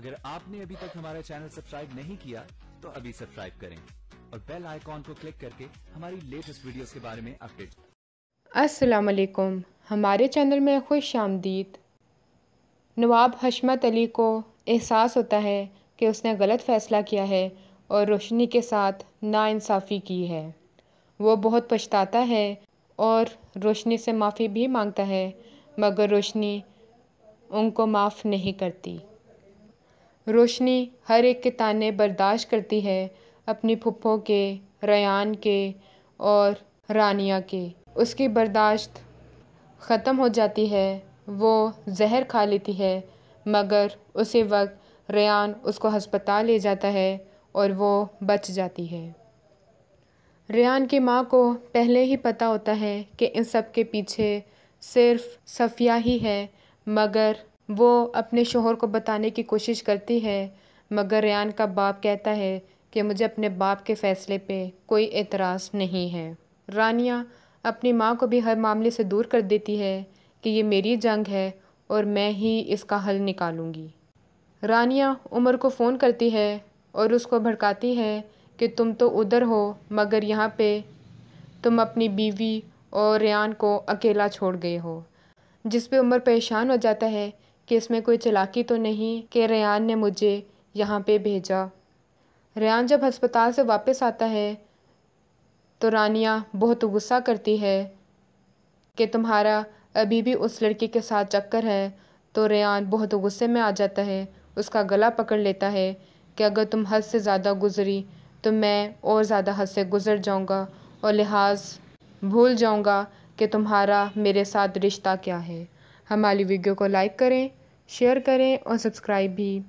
अगर आपने अभी तक हमारा चैनल सब्सक्राइब नहीं किया तो अभी सब्सक्राइब करें और बेल आइकॉन को क्लिक करके हमारी लेटेस्ट वीडियोस के बारे में अपडेट। अस्सलाम वालेकुम, हमारे चैनल में खुश आमदीद। नवाब हशमत अली को एहसास होता है कि उसने गलत फ़ैसला किया है और रोशनी के साथ नाइंसाफ़ी की है। वो बहुत पछताता है और रोशनी से माफ़ी भी मांगता है, मगर रोशनी उनको माफ़ नहीं करती। रोशनी हर एक के ताने बर्दाश्त करती है, अपनी फुप्पो के, रेयान के और रानिया के। उसकी बर्दाश्त ख़त्म हो जाती है, वो जहर खा लेती है, मगर उसी वक्त रेयान उसको हस्पताल ले जाता है और वो बच जाती है। रेयान की माँ को पहले ही पता होता है कि इन सब के पीछे सिर्फ सफ़िया ही है, मगर वो अपने शोहर को बताने की कोशिश करती है, मगर रेयान का बाप कहता है कि मुझे अपने बाप के फ़ैसले पे कोई एतराज़ नहीं है। रानिया अपनी माँ को भी हर मामले से दूर कर देती है कि ये मेरी जंग है और मैं ही इसका हल निकालूंगी। रानिया उमर को फ़ोन करती है और उसको भड़काती है कि तुम तो उधर हो, मगर यहाँ पे तुम अपनी बीवी और रेयान को अकेला छोड़ गए हो। जिस पे उमर परेशान हो जाता है कि इसमें कोई चालाकी तो नहीं कि रेयान ने मुझे यहाँ पे भेजा। रेयान जब हस्पताल से वापस आता है तो रानिया बहुत गुस्सा करती है कि तुम्हारा अभी भी उस लड़की के साथ चक्कर है। तो रेयान बहुत गुस्से में आ जाता है, उसका गला पकड़ लेता है कि अगर तुम हद से ज़्यादा गुज़री तो मैं और ज़्यादा हद से गुज़र जाऊँगा और लिहाज भूल जाऊँगा कि तुम्हारा मेरे साथ रिश्ता क्या है। हमारी वीडियो को लाइक करें, शेयर करें और सब्सक्राइब भी